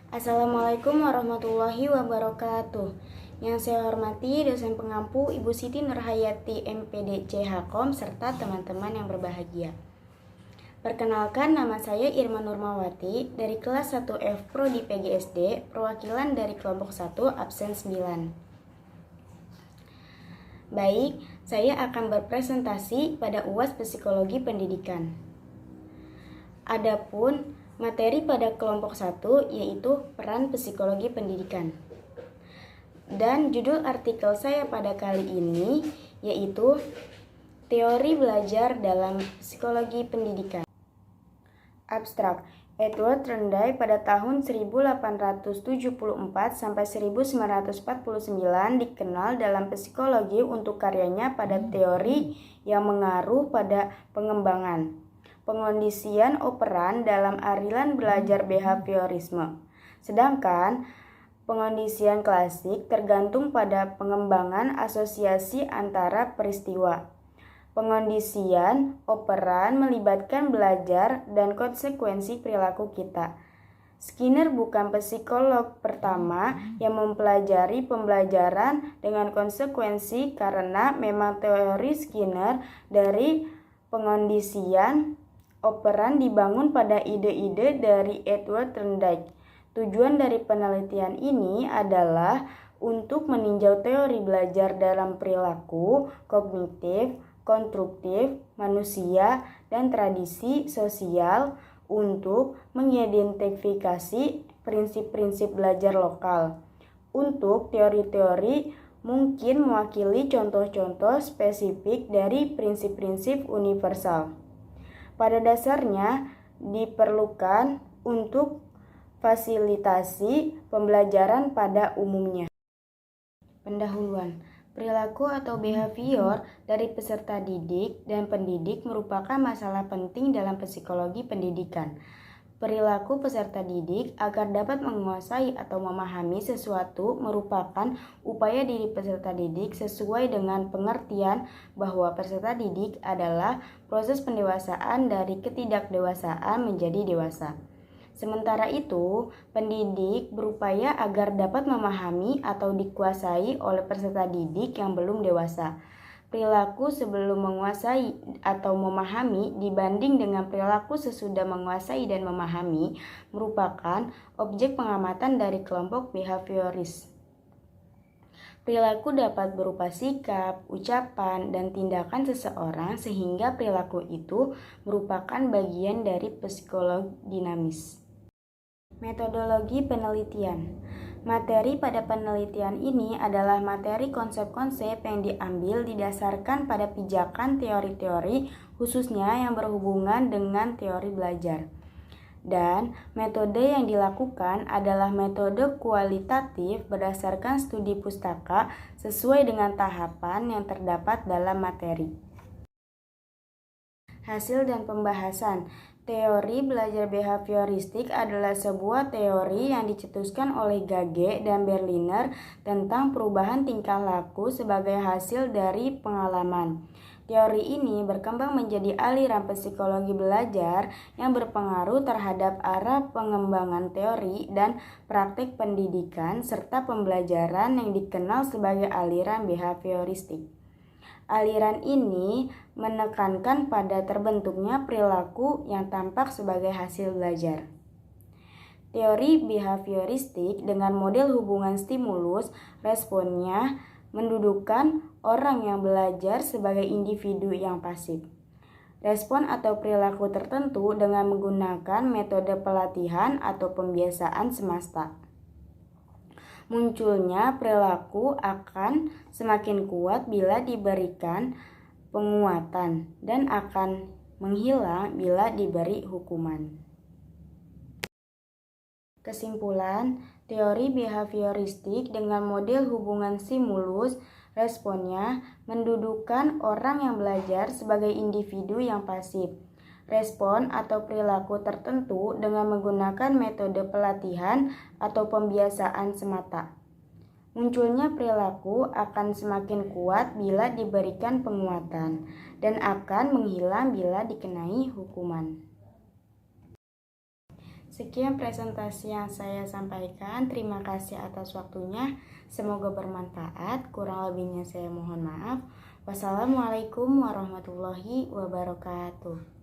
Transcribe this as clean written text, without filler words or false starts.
Assalamualaikum warahmatullahi wabarakatuh. Yang saya hormati dosen pengampu Ibu Siti Nurhayati MPD CHKOM serta teman-teman yang berbahagia. Perkenalkan, nama saya Irma Nurmawati dari kelas 1F Prodi PGSD, perwakilan dari kelompok 1 absen 9. Baik, saya akan berpresentasi pada UAS Psikologi Pendidikan. Adapun materi pada kelompok 1 yaitu peran psikologi pendidikan. Dan judul artikel saya pada kali ini yaitu teori belajar dalam psikologi pendidikan. Abstrak. Edward Renday pada tahun 1874 sampai 1949 dikenal dalam psikologi untuk karyanya pada teori yang mengaruh pada pengembangan, pengondisian operan dalam aliran belajar behaviorisme. Sedangkan pengondisian klasik tergantung pada pengembangan asosiasi antara peristiwa. Pengondisian operan melibatkan belajar dan konsekuensi perilaku kita. Skinner bukan psikolog pertama yang mempelajari pembelajaran dengan konsekuensi karena memang teori Skinner dari pengondisian operan dibangun pada ide-ide dari Edward Renday. Tujuan dari penelitian ini adalah untuk meninjau teori belajar dalam perilaku, kognitif, konstruktif, manusia, dan tradisi sosial untuk mengidentifikasi prinsip-prinsip belajar lokal. Untuk teori-teori mungkin mewakili contoh-contoh spesifik dari prinsip-prinsip universal. Pada dasarnya diperlukan untuk fasilitasi pembelajaran pada umumnya. Pendahuluan. Perilaku atau behavior dari peserta didik dan pendidik merupakan masalah penting dalam psikologi pendidikan. Perilaku peserta didik agar dapat menguasai atau memahami sesuatu merupakan upaya diri peserta didik sesuai dengan pengertian bahwa peserta didik adalah proses pendewasaan dari ketidakdewasaan menjadi dewasa. Sementara itu, pendidik berupaya agar dapat memahami atau dikuasai oleh peserta didik yang belum dewasa. Perilaku sebelum menguasai atau memahami dibanding dengan perilaku sesudah menguasai dan memahami merupakan objek pengamatan dari kelompok behavioris. Perilaku dapat berupa sikap, ucapan, dan tindakan seseorang sehingga perilaku itu merupakan bagian dari psikologi dinamis. Metodologi penelitian. Materi pada penelitian ini adalah materi konsep-konsep yang diambil didasarkan pada pijakan teori-teori khususnya yang berhubungan dengan teori belajar. Dan metode yang dilakukan adalah metode kualitatif berdasarkan studi pustaka sesuai dengan tahapan yang terdapat dalam materi. Hasil dan pembahasan. Teori belajar behavioristik adalah sebuah teori yang dicetuskan oleh Gage dan Berliner tentang perubahan tingkah laku sebagai hasil dari pengalaman. Teori ini berkembang menjadi aliran psikologi belajar yang berpengaruh terhadap arah pengembangan teori dan praktik pendidikan serta pembelajaran yang dikenal sebagai aliran behavioristik. Aliran ini menekankan pada terbentuknya perilaku yang tampak sebagai hasil belajar. Teori behavioristik dengan model hubungan stimulus-responnya mendudukkan orang yang belajar sebagai individu yang pasif. Respon atau perilaku tertentu dengan menggunakan metode pelatihan atau pembiasaan semesta. Munculnya perilaku akan semakin kuat bila diberikan penguatan dan akan menghilang bila diberi hukuman. Kesimpulan, teori behavioristik dengan model hubungan stimulus responnya mendudukkan orang yang belajar sebagai individu yang pasif. Respon atau perilaku tertentu dengan menggunakan metode pelatihan atau pembiasaan semata. Munculnya perilaku akan semakin kuat bila diberikan penguatan dan akan menghilang bila dikenai hukuman. Sekian presentasi yang saya sampaikan. Terima kasih atas waktunya. Semoga bermanfaat. Kurang lebihnya saya mohon maaf. Wassalamualaikum warahmatullahi wabarakatuh.